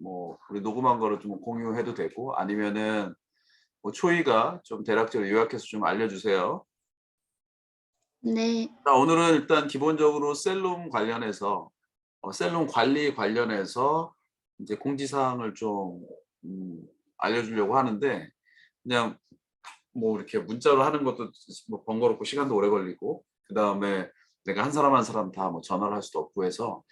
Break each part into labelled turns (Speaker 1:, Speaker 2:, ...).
Speaker 1: 뭐 우리 녹음한 거를 좀 공유해도 되고 아니면은 뭐 초이가 좀 대략적으로 요약해서 좀 알려주세요.
Speaker 2: 네.
Speaker 1: 자, 오늘은 일단 기본적으로 셀룸 관련해서 셀룸 관리 관련해서 이제 공지사항을 좀 알려주려고 하는데 그냥 뭐 이렇게 문자로 하는 것도 뭐 번거롭고 시간도 오래 걸리고 그 다음에 내가 한 사람 한 사람 다 뭐 전화를 할 수도 없고 해서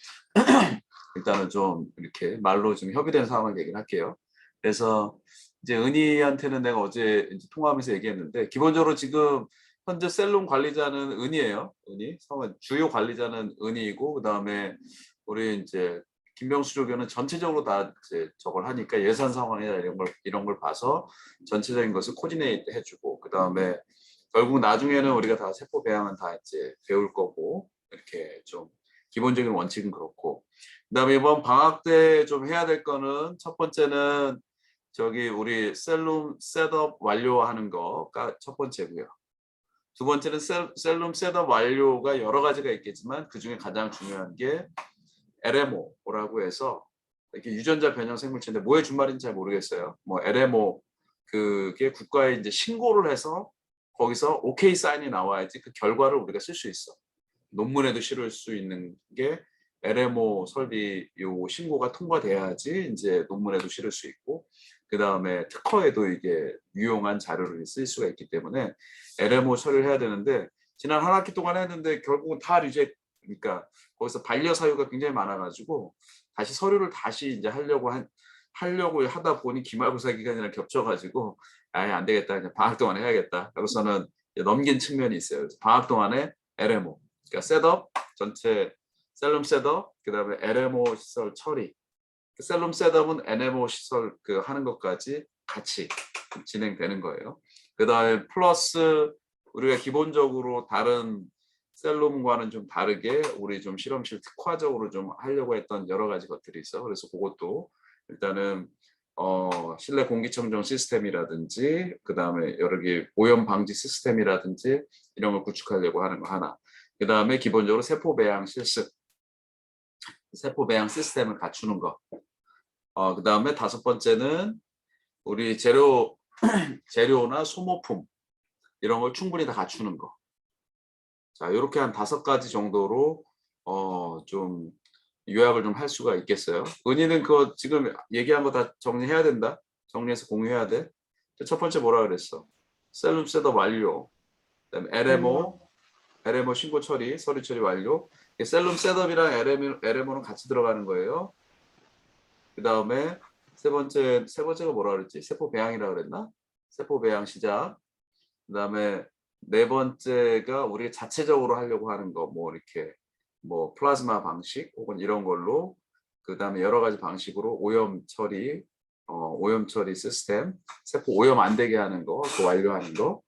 Speaker 1: 일단은 좀 이렇게 말로 좀 협의된 상황을 얘기를 할게요. 그래서 이제 은희한테는 내가 어제 이제 통화하면서 얘기했는데 기본적으로 지금 현재 셀룸 관리자는 은희예요. 은희. 성은 주요 관리자는 은희이고 그다음에 우리 이제 김병수 조교는 전체적으로 다 이제 저걸 하니까 예산 상황이나 이런 걸 봐서 전체적인 것을 코디네이트 해주고 그다음에 결국 나중에는 우리가 다 세포 배양은 다 이제 배울 거고 이렇게 좀 기본적인 원칙은 그렇고 그다음에 이번 방학 때 좀 해야 될 거는 첫 번째는 저기 우리 셀룸 셋업 완료하는 거가 첫 번째고요. 두 번째는 셀룸 셋업 완료가 여러 가지가 있겠지만 그 중에 가장 중요한 게 LMO라고 해서 이렇게 유전자 변형 생물체인데 뭐의 준말인지 잘 모르겠어요. 뭐 LMO 그게 국가에 이제 신고를 해서 거기서 OK 사인이 나와야지 그 결과를 우리가 쓸 수 있어. 논문에도 실을 수 있는 게 LMO 설비 요 신고가 통과돼야지 이제 논문에도 실을 수 있고 그 다음에 특허에도 이게 유용한 자료를 쓸 수가 있기 때문에 LMO 처리를 해야 되는데 지난 한 학기 동안 했는데 결국은 다 리젝 그러니까 거기서 반려 사유가 굉장히 많아가지고 다시 서류를 다시 이제 하려고 하다 보니 기말고사 기간이랑 겹쳐가지고 아예 안 되겠다 그냥 방학 동안에 해야겠다. 그래서는 넘긴 측면이 있어요. 그래서 방학 동안에 LMO 그러니까 셋업 전체 셀룸 셋업 그다음에 LMO 시설 처리 셀룸 셋업은 NMO 시설 그 하는 것까지 같이 진행되는 거예요. 그다음에 플러스 우리가 기본적으로 다른 셀룸과는 좀 다르게 우리 좀 실험실 특화적으로 좀 하려고 했던 여러 가지 것들이 있어. 그래서 그것도 일단은 실내 공기청정 시스템이라든지 그다음에 여러 개 오염 방지 시스템이라든지 이런 걸 구축하려고 하는 거 하나. 그다음에 기본적으로 세포 배양 실습, 세포 배양 시스템을 갖추는 거. 그다음에 다섯 번째는 우리 재료나 소모품 이런 걸 충분히 다 갖추는 거. 자, 이렇게 한 다섯 가지 정도로 좀 요약을 좀 할 수가 있겠어요. 은희는 그거 지금 얘기한 거 다 정리해야 된다. 정리해서 공유해야 돼. 첫 번째 뭐라 그랬어? 셀룸 셋업 완료. 그다음에 LMO 신고 처리, 서류 처리 완료. 셀룸 셋업이랑 LMO는 같이 들어가는 거예요. 그다음에 세 번째가 뭐라 그랬지? 세포 배양이라 그랬나? 세포 배양 시작. 그다음에 네 번째가 우리가 자체적으로 하려고 하는 거 뭐 이렇게 뭐 플라즈마 방식 혹은 이런 걸로 그다음에 여러 가지 방식으로 오염 처리 시스템 세포 오염 안 되게 하는 거 그 완료하는 거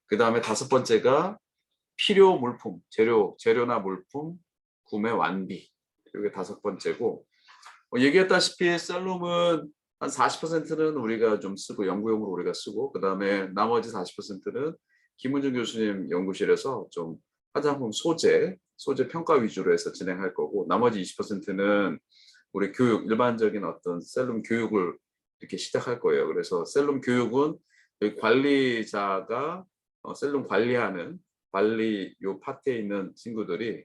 Speaker 1: 그다음에 다섯 번째가 필요 물품 재료나 물품 구매 완비 이게 다섯 번째고 얘기했다시피 셀룸은 한 40%는 우리가 좀 쓰고 연구용으로 우리가 쓰고 그다음에 나머지 40%는 김은중 교수님 연구실에서 좀 화장품 소재 평가 위주로 해서 진행할 거고 나머지 20%는 우리 교육 일반적인 어떤 셀룸 교육을 이렇게 시작할 거예요. 그래서 셀룸 교육은 관리자가 셀룸 관리하는 관리 요 파트에 있는 친구들이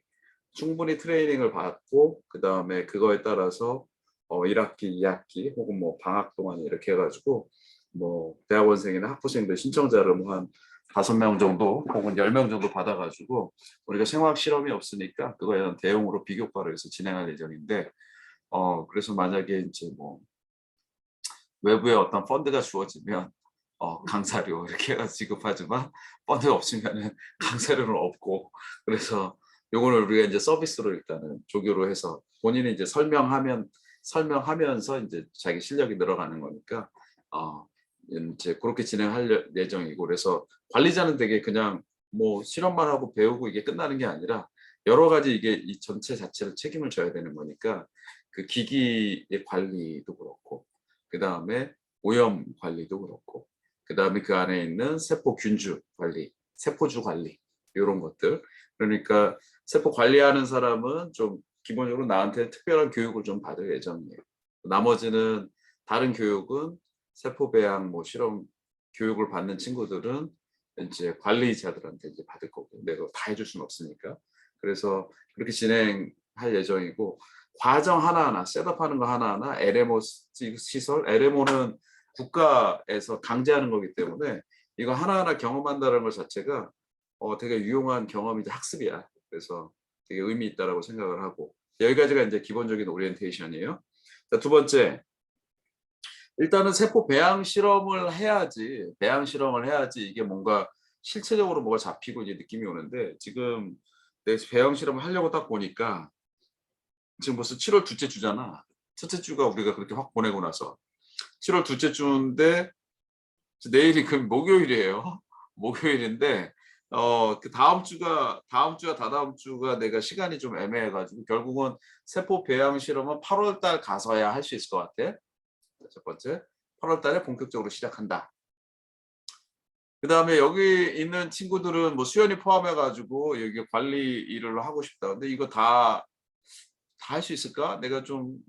Speaker 1: 충분히 트레이닝을 받고 그 다음에 그거에 따라서 1학기, 2학기 혹은 뭐 방학 동안 이렇게 해가지고 뭐 대학원생이나 학부생들 신청자를 뭐 한 5명 정도 혹은 10명 정도 받아가지고 우리가 생화학 실험이 없으니까 그거에 대한 대용으로 비교과를 해서 진행할 예정인데 그래서 만약에 이제 뭐 외부의 어떤 펀드가 주어지면 강사료 이렇게 해서 지급하지만 펀드가 없으면은 강사료는 없고 그래서 요거를 우리가 이제 서비스로 일단은 조교로 해서 본인이 이제 설명하면서 이제 자기 실력이 늘어가는 거니까 이제 그렇게 진행할 예정이고 그래서 관리자는 되게 그냥 뭐 실험만 하고 배우고 이게 끝나는 게 아니라 여러 가지 이게 이 전체 자체를 책임을 져야 되는 거니까 그 기기의 관리도 그렇고 그 다음에 오염 관리도 그렇고 그 다음에 그 안에 있는 세포균주 관리, 세포주 관리 이런 것들 그러니까 세포 관리하는 사람은 좀 기본적으로 나한테 특별한 교육을 좀 받을 예정이에요. 나머지는 다른 교육은 세포 배양 뭐 실험 교육을 받는 친구들은 이제 관리자들한테 이제 받을 거고 내가 다 해줄 수는 없으니까. 그래서 그렇게 진행할 예정이고 과정 하나하나 셋업하는 거 하나하나 LMO 시설 LMO는 국가에서 강제하는 거기 때문에 이거 하나하나 경험한다는 것 자체가 되게 유용한 경험이자 학습이야. 그래서 되게 의미 있다라고 생각을 하고 여기까지가 이제 기본적인 오리엔테이션이에요. 자, 두 번째 일단은 세포 배양 실험을 해야지 이게 뭔가 실체적으로 뭐가 잡히고 이제 느낌이 오는데 지금 내 배양 실험을 하려고 딱 보니까 지금 벌써 7월 둘째 주잖아. 첫째 주가 우리가 그렇게 확 보내고 나서 7월 둘째 주인데 내일이 그 목요일이에요. 목요일인데 그 다음 주가 다다음 주가 내가 시간이 좀 애매해가지고 결국은 세포 배양 실험은 8월 달 가서야 할 수 있을 것 같아. 첫 번째 8월 달에 본격적으로 시작한다. 그 다음에 여기 있는 친구들은 뭐 수연이 포함해가지고 여기 관리 일을 하고 싶다. 근데 이거 다 할 수 있을까? 내가 좀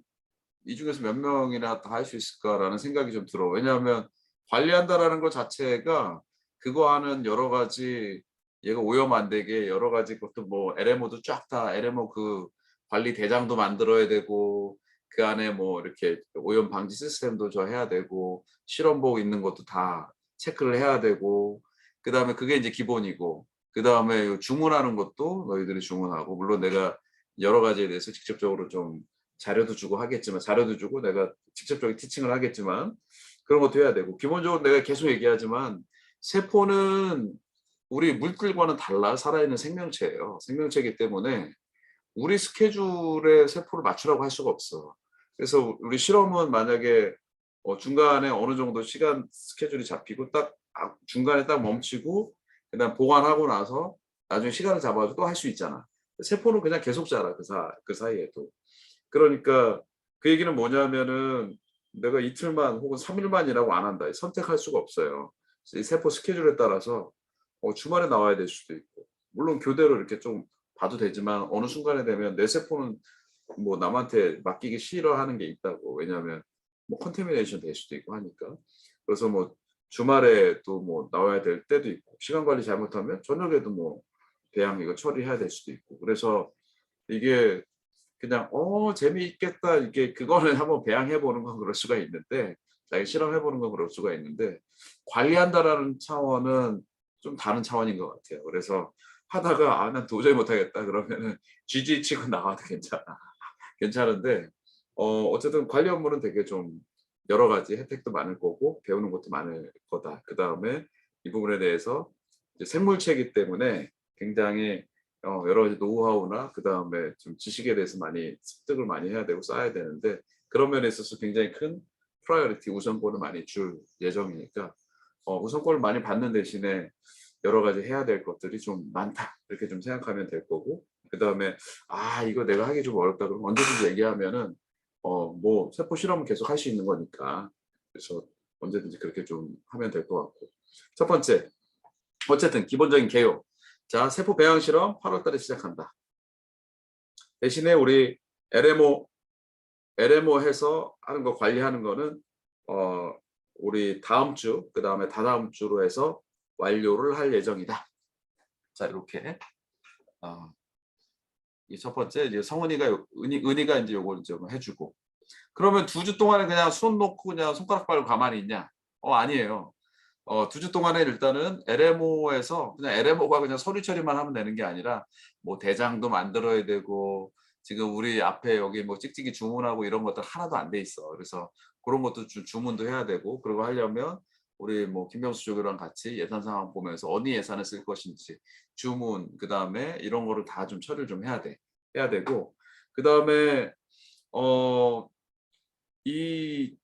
Speaker 1: 이 중에서 몇 명이나 다 할 수 있을까라는 생각이 좀 들어. 왜냐하면 관리한다라는 것 자체가 그거 하는 여러 가지 얘가 오염 안 되게 여러 가지 것도 뭐 LMO도 쫙 다 LMO 그 관리 대장도 만들어야 되고 그 안에 뭐 이렇게 오염 방지 시스템도 저 해야 되고 실험복 있는 것도 다 체크를 해야 되고 그다음에 그게 이제 기본이고 그다음에 주문하는 것도 너희들이 주문하고 물론 내가 여러 가지에 대해서 직접적으로 좀 자료도 주고 하겠지만 자료도 주고 내가 직접적인 티칭을 하겠지만 그런 것도 해야 되고 기본적으로 내가 계속 얘기하지만 세포는 우리 물질과는 달라 살아있는 생명체예요. 생명체이기 때문에 우리 스케줄에 세포를 맞추라고 할 수가 없어. 그래서 우리 실험은 만약에 중간에 어느 정도 시간 스케줄이 잡히고 딱 중간에 딱 멈추고 그다음 보관하고 나서 나중에 시간을 잡아서 또 할 수 있잖아. 세포는 그냥 계속 자라 그 사이에도. 그러니까 그 얘기는 뭐냐면은 내가 이틀만 혹은 3일만 이라고 안 한다. 선택할 수가 없어요. 이 세포 스케줄에 따라서 주말에 나와야 될 수도 있고 물론 교대로 이렇게 좀 봐도 되지만 어느 순간에 되면 내 세포는 뭐 남한테 맡기기 싫어하는 게 있다고. 왜냐하면 뭐 컨태미네이션 될 수도 있고 하니까. 그래서 뭐 주말에 또 뭐 나와야 될 때도 있고 시간 관리 잘못하면 저녁에도 뭐 배양 이거 처리해야 될 수도 있고. 그래서 이게 그냥 재미있겠다 이게 그거는 한번 배양해 보는 건 그럴 수가 있는데 자기 실험해 보는 건 그럴 수가 있는데 관리한다라는 차원은 좀 다른 차원인 것 같아요. 그래서 하다가 난 도저히 못하겠다 그러면은 GG 치고 나와도 괜찮은데 어쨌든 관리 업무는 되게 좀 여러 가지 혜택도 많을 거고 배우는 것도 많을 거다. 그 다음에 이 부분에 대해서 이제 생물체이기 때문에 굉장히 여러 가지 노하우나 그 다음에 좀 지식에 대해서 많이 습득을 많이 해야 되고 쌓아야 되는데 그런 면에 있어서 굉장히 큰 프라이어리티 우선권을 많이 줄 예정이니까 우선권을 많이 받는 대신에 여러 가지 해야 될 것들이 좀 많다 이렇게 좀 생각하면 될 거고 그 다음에 이거 내가 하기 좀 어렵다 그러면 언제든지 얘기하면은 뭐 세포 실험은 계속 할 수 있는 거니까 그래서 언제든지 그렇게 좀 하면 될 것 같고 첫 번째 어쨌든 기본적인 개요. 자, 세포 배양 실험 8월 달에 시작한다. 대신에 우리 LMO 해서 하는 거 관리하는 거는 우리 다음 주, 그 다음에 다다음 주로 해서 완료를 할 예정이다. 자, 이렇게 이 첫 번째 이제 성은이가 은희가 이제 요걸 좀 해주고 그러면 2주 동안에 그냥 손 놓고 그냥 손가락 빨고 가만히 있냐? 아니에요. 2주 동안에 일단은 LMO에서 그냥 LMO가 그냥 서류 처리만 하면 되는 게 아니라 뭐 대장도 만들어야 되고 지금 우리 앞에 여기 뭐 찍찍이 주문하고 이런 것들 하나도 안 돼 있어. 그래서 그런 것도 주문도 해야 되고 그리고 하려면 우리 뭐 김병수 조교랑 같이 예산 상황 보면서 어디 예산을 쓸 것인지 주문 그다음에 이런 거를 다 좀 처리를 좀 해야 되고 그다음에 이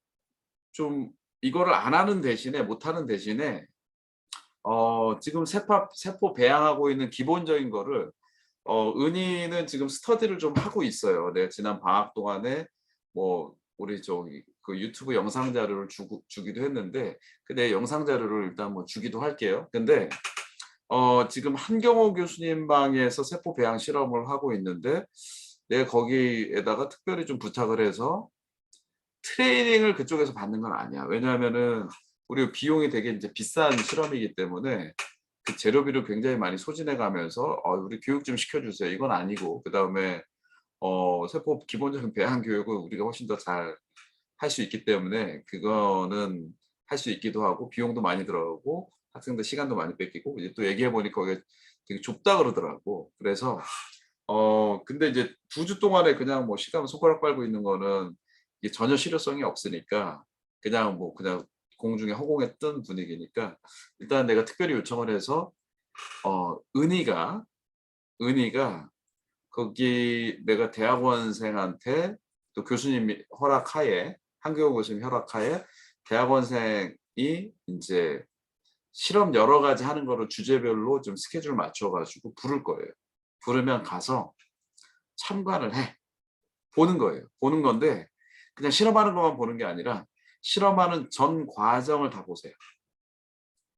Speaker 1: 좀 이거를 안 하는 대신에 못 하는 대신에 지금 세포 배양하고 있는 기본적인 거를 은희는 지금 스터디를 좀 하고 있어요. 내가 지난 방학 동안에 뭐 우리 저기 그 유튜브 영상 자료를 주기도 했는데 그 내 영상 자료를 일단 뭐 주기도 할게요. 근데 지금 한경호 교수님 방에서 세포 배양 실험을 하고 있는데 내가 거기에다가 특별히 좀 부탁을 해서 트레이닝을 그쪽에서 받는 건 아니야. 왜냐하면은 우리 비용이 되게 이제 비싼 실험이기 때문에 그 재료비를 굉장히 많이 소진해 가면서 우리 교육 좀 시켜주세요. 이건 아니고 그다음에 세포 기본적인 배양 교육은 우리가 훨씬 더 잘 할 수 있기 때문에 그거는 할 수 있기도 하고 비용도 많이 들어가고 학생들 시간도 많이 뺏기고 이제 또 얘기해 보니까 그게 되게 좁다 그러더라고. 그래서 근데 이제 2주 동안에 그냥 뭐 시간 손가락 빨고 있는 거는 이게 전혀 실효성이 없으니까 그냥 뭐 그냥 공중에 허공에 뜬 분위기니까 일단 내가 특별히 요청을 해서 은희가 거기 내가 대학원생한테 또 교수님 허락하에 한교원 교수님 허락하에 대학원생이 이제 실험 여러 가지 하는 거를 주제별로 좀 스케줄 맞춰 가지고 부를 거예요. 부르면 가서 참관을 해. 보는 거예요. 보는 건데 그냥 실험하는 것만 보는 게 아니라 실험하는 전 과정을 다 보세요.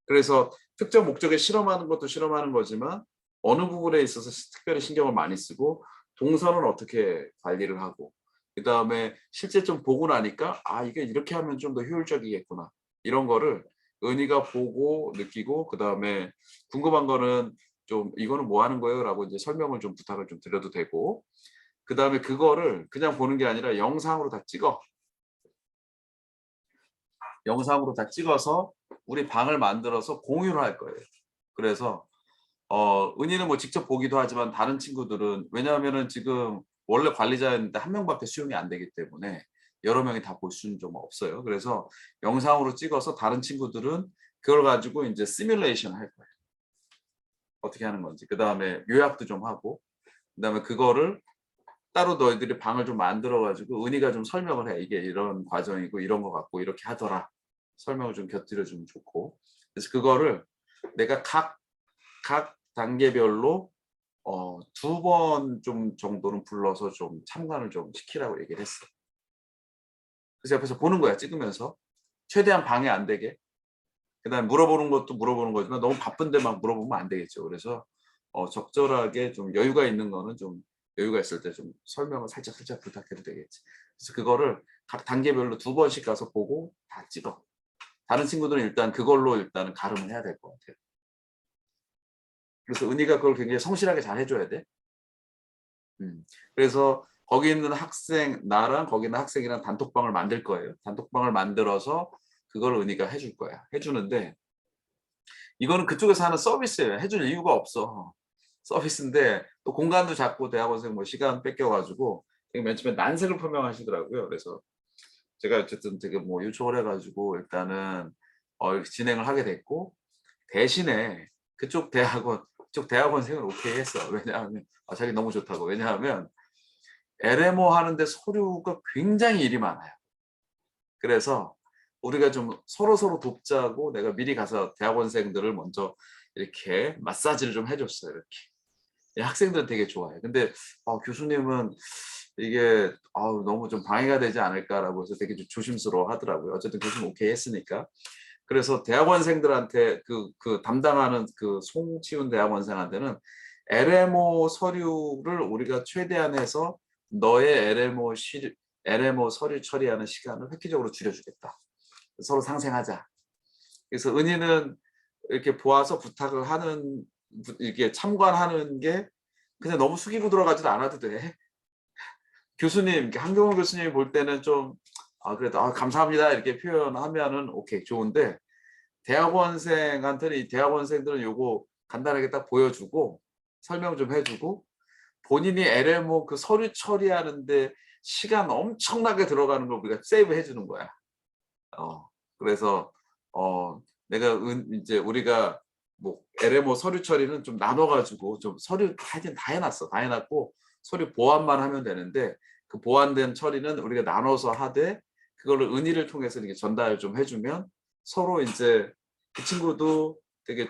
Speaker 1: 그래서 특정 목적에 실험하는 것도 실험하는 거지만 어느 부분에 있어서 특별히 신경을 많이 쓰고 동선은 어떻게 관리를 하고 그다음에 실제 좀 보고 나니까 이게 이렇게 하면 좀 더 효율적이겠구나. 이런 거를 은희가 보고 느끼고 그다음에 궁금한 거는 좀 "이거는 뭐 하는 거예요?"라고 이제 설명을 좀 부탁을 좀 드려도 되고 그다음에 그거를 그냥 보는 게 아니라 영상으로 다 찍어. 영상으로 다 찍어서 우리 방을 만들어서 공유를 할 거예요. 그래서 은희는 뭐 직접 보기도 하지만 다른 친구들은 왜냐하면은 지금 원래 관리자였는데 한 명밖에 수용이 안 되기 때문에 여러 명이 다 볼 수는 좀 없어요. 그래서 영상으로 찍어서 다른 친구들은 그걸 가지고 인제 시뮬레이션 할 거예요. 어떻게 하는 건지. 그다음에 요약도 좀 하고 그다음에 그거를 따로 너희들이 방을 좀 만들어 가지고 은희가 좀 설명을 해. "이게 이런 과정이고 이런 것 같고 이렇게 하더라." 설명을 좀 곁들여 주면 좋고. 그래서 그거를 내가 각 단계별로 2번 좀 정도는 불러서 좀 참관을 좀 시키라고 얘기를 했어. 그래서 옆에서 보는 거야 찍으면서. 최대한 방해 안 되게. 그다음에 물어보는 것도 물어보는 거지만 너무 바쁜데 막 물어보면 안 되겠죠. 그래서 적절하게 좀 여유가 있는 거는 좀 여유가 있을 때 좀 설명을 살짝 부탁해도 되겠지. 그래서 그거를 각 단계별로 2번씩 가서 보고 다 찍어. 다른 친구들은 일단 그걸로 일단은 가름을 해야 될 것 같아요. 그래서 은희가 그걸 굉장히 성실하게 잘 해 줘야 돼. 그래서 거기 있는 학생 나랑 거기 있는 학생이랑 단톡방을 만들 거예요. 단톡방을 만들어서 그걸 은희가 해줄 거야. 해 주는데 이거는 그쪽에서 하는 서비스예요. 해줄 이유가 없어. 서비스인데 또 공간도 작고 대학원생 뭐 시간 뺏겨 가지고 되게 맨 처음에 난색을 표명하시더라고요. 그래서 제가 어쨌든 되게 뭐 요청을 해 가지고 일단은 이렇게 진행을 하게 됐고 대신에 그쪽 대학원생은 오케이 했어. 왜냐하면 자기 너무 좋다고. 왜냐하면 LMO 하는데 서류가 굉장히 일이 많아요. 그래서 우리가 좀 서로서로 돕자고 내가 미리 가서 대학원생들을 먼저 이렇게 마사지를 좀 해 줬어요 이렇게. 이 학생들은 되게 좋아해요. 근데 교수님은 이게 너무 좀 방해가 되지 않을까.'라고 해서 되게 좀 조심스러워하더라고요. 어쨌든 교수님 오케이 했으니까. 그래서 대학원생들한테 그 담당하는 그 송치훈 대학원생한테는 LMO 서류를 우리가 최대한 해서 너의 LMO 서류 처리하는 시간을 획기적으로 줄여 주겠다. 서로 상생하자. 그래서 은희는 이렇게 보아서 부탁을 하는 이렇게 참관하는 게 그냥 너무 숙이고 들어가지도 않아도 돼. 교수님 이렇게 한경호 교수님이 볼 때는 좀 그래도 감사합니다." 이렇게 표현하면은 오케이 좋은데 대학원생한테는 이 대학원생들은 요거 간단하게 딱 보여주고 설명 좀 해 주고 본인이 LMO 그 서류 처리하는데 시간 엄청나게 들어가는 걸 우리가 세이브해 주는 거야. 그래서 내가 인제 우리가 뭐 LMO 서류 처리는 좀 나눠 가지고 좀 서류 하여튼 다 해 놨어. 다 해 놨고 서류 보완만 하면 되는데 그 보완된 처리는 우리가 나눠서 하되 그거를 은희를 통해서 이렇게 전달 좀 해 주면 서로 인제 그 친구도 되게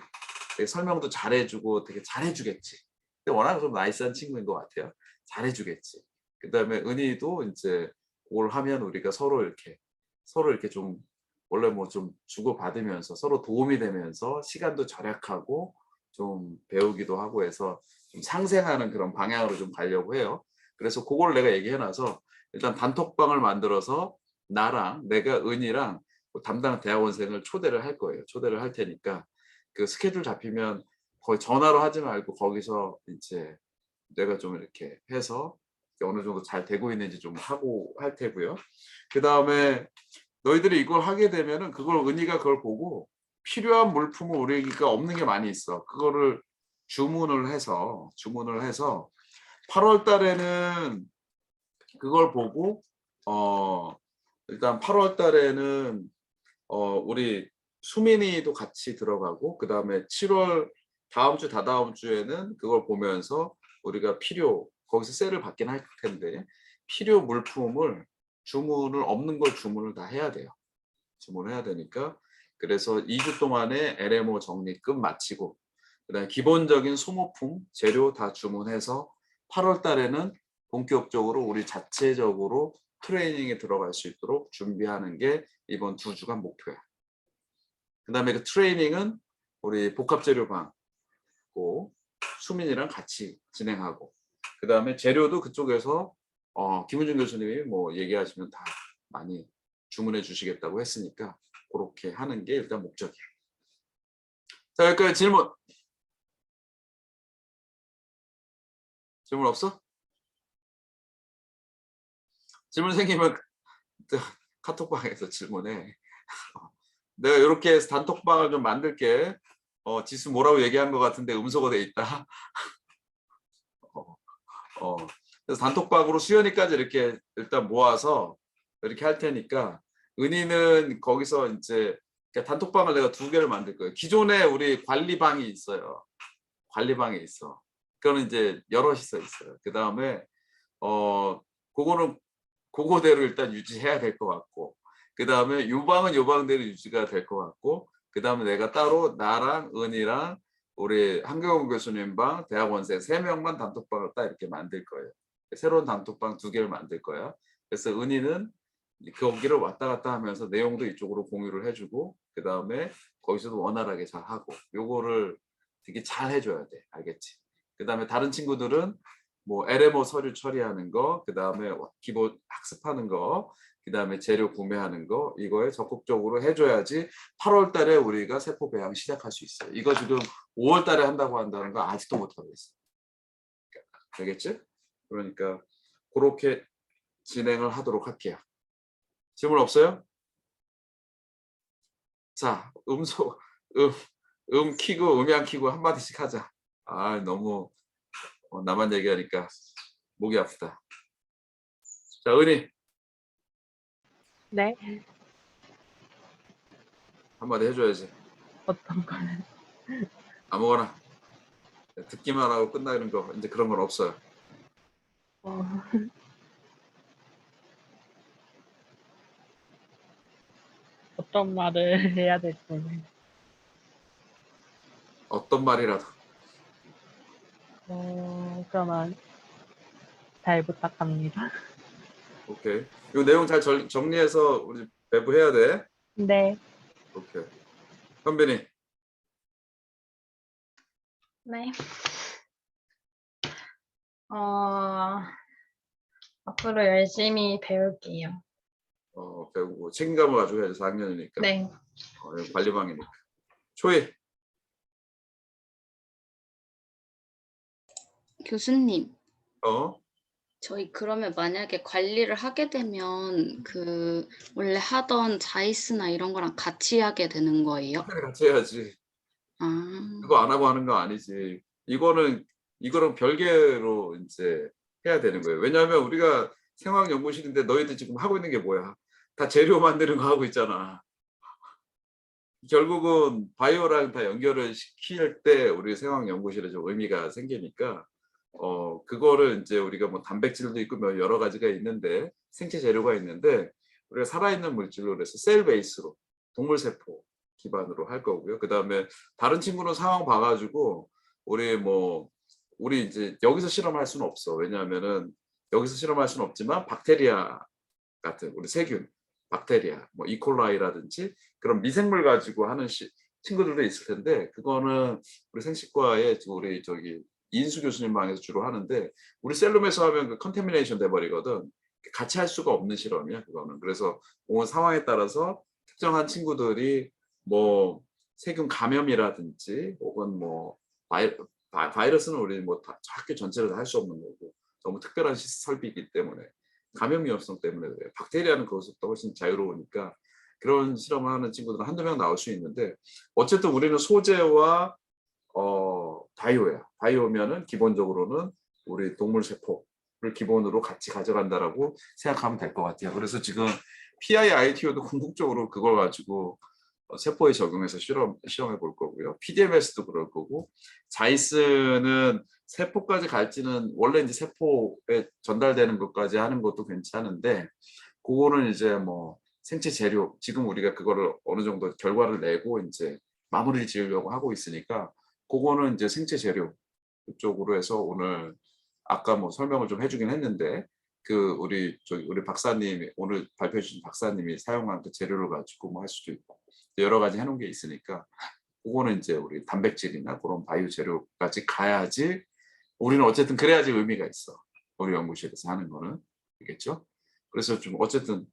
Speaker 1: 설명도 잘해 주고 되게 잘해 주겠지. 근데 워낙 좀 나이스한 친구인 것 같아요. 잘해 주겠지. 그다음에 은희도 인제 그걸 하면 우리가 서로 이렇게 좀 원래 뭐 좀 주고받으면서 서로 도움이 되면서 시간도 절약하고 좀 배우기도 하고 해서 좀 상생하는 그런 방향으로 좀 가려고 해요. 그래서 그걸 내가 얘기해 놔서 일단 단톡방을 만들어서 나랑 내가 은이랑 뭐 담당 대학원생을 초대를 할 거예요. 초대를 할 테니까 그 스케줄 잡히면 거의 전화로 하지 말고 거기서 이제 내가 좀 이렇게 해서 어느 정도 잘 되고 있는지 좀 하고 할 테고요. 그다음에 너희들이 이걸 하게 되면은 그걸 은희가 그걸 보고 필요한 물품은 우리가 없는 게 많이 있어. 그거를 주문을 해서 8월 달에는 그걸 보고 일단 8월 달에는 우리 수민이도 같이 들어가고 그다음에 7월 다음 주 다다음 주에는 그걸 보면서 우리가 거기서 세일을 받긴 할 텐데 필요 물품을 주문을 없는 걸 주문을 다 해야 돼요. 주문을 해야 되니까 그래서 2주 동안에 LMO 정리 끝 마치고 그다음에 기본적인 소모품 재료 다 주문해서 8월 달에는 본격적으로 우리 자체적으로 트레이닝에 들어갈 수 있도록 준비하는 게 이번 2주간 목표야. 그다음에 그 트레이닝은 우리 복합재료방 수민이랑 같이 진행하고 그다음에 재료도 그쪽에서 김은중 교수님이 뭐 얘기하시면 다 많이 주문해 주시겠다고 했으니까 그렇게 하는 게 일단 목적이야. 자, 여기까지 질문 없어? 질문 생기면 카톡방에서 질문해. 내가 이렇게 해서 단톡방을 좀 만들게. 지수 뭐라고 얘기한 것 같은데 음소거 돼 있다. 어, 어. 그래서 단톡방으로 수연이까지 이렇게 일단 모아서 이렇게 할 테니까 은희는 거기서 이제 단톡방을 내가 2개를 만들 거예요. 기존에 우리 관리방이 있어요. 관리방에 있어. 그거는 이제 여럿이서 있어요. 그 다음에 그거는 그거대로 일단 유지해야 될 것 같고 그 다음에 요방은 요방대로 유지가 될 것 같고 그 다음에 내가 따로 나랑 은이랑 우리 한경원 교수님 방 대학원생 3명만 단톡방을 딱 이렇게 만들 거예요. 새로운 단톡방 2개를 만들 거야. 그래서 은이는 거기를 왔다 갔다 하면서 내용도 이쪽으로 공유를 해주고 그 다음에 거기서도 원활하게 잘 하고 요거를 되게 잘 해줘야 돼. 알겠지? 그 다음에 다른 친구들은 뭐 LMO 서류 처리하는 거, 그 다음에 기본 학습하는 거, 그 다음에 재료 구매하는 거 이거에 적극적으로 해줘야지 8월 달에 우리가 세포 배양 시작할 수 있어요. 이거 지금 5월 달에 한다고 한다는 거 아직도 못하고 있어요. 알겠지? 그러니까 그렇게 진행을 하도록 할게요. 질문 없어요? 자, 키고 음양 키고 한마디씩 하자. 아, 너무 나만 얘기하니까 목이 아프다. 자, 은희
Speaker 2: 네.
Speaker 1: 한마디 해줘야지.
Speaker 2: 어떤 거요?
Speaker 1: 아무거나 듣기만 하고 끝나는 거 이제 그런 건 없어요.
Speaker 2: 어, 어떤 말을 해야 될지.
Speaker 1: 어떤 말이라도.
Speaker 2: 그러면 잘 부탁합니다.
Speaker 1: 오케이. 이 내용 잘 정리해서 우리 배부해야 돼.
Speaker 2: 네.
Speaker 1: 오케이. 현빈이.
Speaker 3: 네. 앞으로 열심히 배울게요.
Speaker 1: 배우고 책임감을 가지고 해야지 4학년이니까.
Speaker 3: 네.
Speaker 1: 관리방이니까. 초이.
Speaker 4: 교수님,
Speaker 1: 어?
Speaker 4: 저희 그러면 만약에 관리를 하게 되면 원래 하던 자이스나 이런 거랑 같이 하게 되는 거예요?
Speaker 1: 같이 해야지.
Speaker 4: 아,
Speaker 1: 그거 안 하고 하는 거 아니지. 이거랑 별개로 이제 해야 되는 거예요. 왜냐하면 우리가 생화학연구실인데 너희들 지금 하고 있는 게 뭐야? 다 재료 만드는 거 하고 있잖아. 결국은 바이오랑 다 연결을 시킬 때 우리 생화학연구실에 좀 의미가 생기니까 그거를 이제 우리가 뭐 단백질도 있고 뭐 여러 가지가 있는데 생체 재료가 있는데 우리가 살아있는 물질로 그래서 셀 베이스로 동물 세포 기반으로 할 거고요. 그 다음에 다른 친구는 상황 봐가지고 우리 이제 여기서 실험할 수는 없어. 왜냐하면은 여기서 실험할 수는 없지만 박테리아 같은 우리 세균, 박테리아, 뭐 이콜라이라든지 그런 미생물 가지고 하는 친구들도 있을 텐데 그거는 우리 생식과에 우리 저기 인수 교수님 방에서 주로 하는데 우리 셀룸에서 하면 그 컨테미네이션 돼버리거든. 같이 할 수가 없는 실험이야 그거는. 그래서 온 상황에 따라서 특정한 친구들이 뭐 세균 감염이라든지 혹은 뭐 바이러스는 우리 뭐 학교 전체를 다 할 수 없는 거고 너무 특별한 설비이기 때문에 감염 위험성 때문에 그래요. 박테리아는 그것보다 훨씬 자유로우니까 그런 실험을 하는 친구들은 한두 명 나올 수 있는데 어쨌든 우리는 소재와 바이오야. 바이오면은 기본적으로는 우리 동물 세포를 기본으로 같이 가져간다라고 생각하면 될 것 같아요. 그래서 지금 PIITO도 궁극적으로 그걸 가지고 세포에 적용해서 실험해 볼 거고요. PDMS도 그럴 거고 자이스는 세포까지 갈지는 원래 이제 세포에 전달되는 것까지 하는 것도 괜찮은데 그거는 이제 뭐 생체 재료 지금 우리가 그거를 어느 정도 결과를 내고 이제 마무리를 지으려고 하고 있으니까 그거는 이제 생체 재료 쪽으로 해서 오늘 아까 뭐 설명을 좀 해주긴 했는데 그 우리 박사님이 오늘 발표해 주신 박사님이 사용한 그 재료를 가지고 뭐 할 수도 있고 여러 가지 해놓은 게 있으니까 그거는 이제 우리 단백질이나 그런 바이오 재료까지 가야지 우리는 어쨌든 그래야지 의미가 있어. 우리 연구실에서 하는 거는 알겠죠? 그래서 좀 어쨌든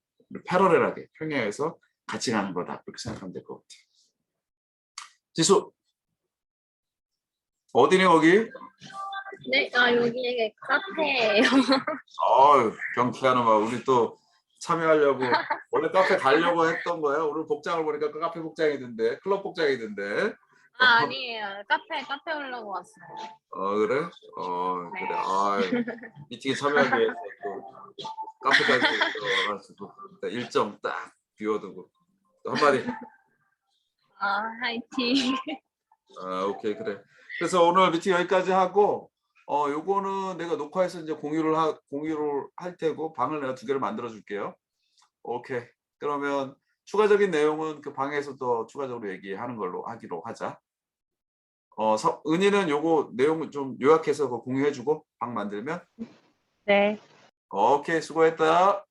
Speaker 1: 패러렐하게 평행해서 같이 가는 거다 그렇게 생각하면 될 것 같아요. 지수 어디니 거기?
Speaker 3: 네, 여기 카페예요.
Speaker 1: 경쾌하는 말 우리 또 참여하려고 원래 카페 가려고 했던 거야. 오늘 복장을 보니까 그 카페 복장이던데 클럽 복장이던데.
Speaker 3: 아니에요. 카페 오려고 왔어요.
Speaker 1: 그래?
Speaker 3: 네.
Speaker 1: 그래. 미팅에 참여하기 위해서 또 카페까지 들어와가지고 일정 딱 비워두고 또 한마디.
Speaker 3: 화이팅.
Speaker 1: 오케이 그래. 그래서 오늘 미팅 여기까지 하고 요거는 내가 녹화해서 이제 공유를 할 테고 방을 내가 2개를 만들어 줄게요. 오케이. 그러면 추가적인 내용은 그 방에서 더 추가적으로 얘기하는 걸로 하기로 하자. 은희는 요거 내용 좀 요약해서 그거 공유해주고 방 만들면.
Speaker 2: 네,
Speaker 1: 오케이 수고했다.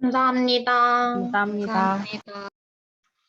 Speaker 3: 감사합니다.
Speaker 2: 감사합니다.
Speaker 4: 감사합니다.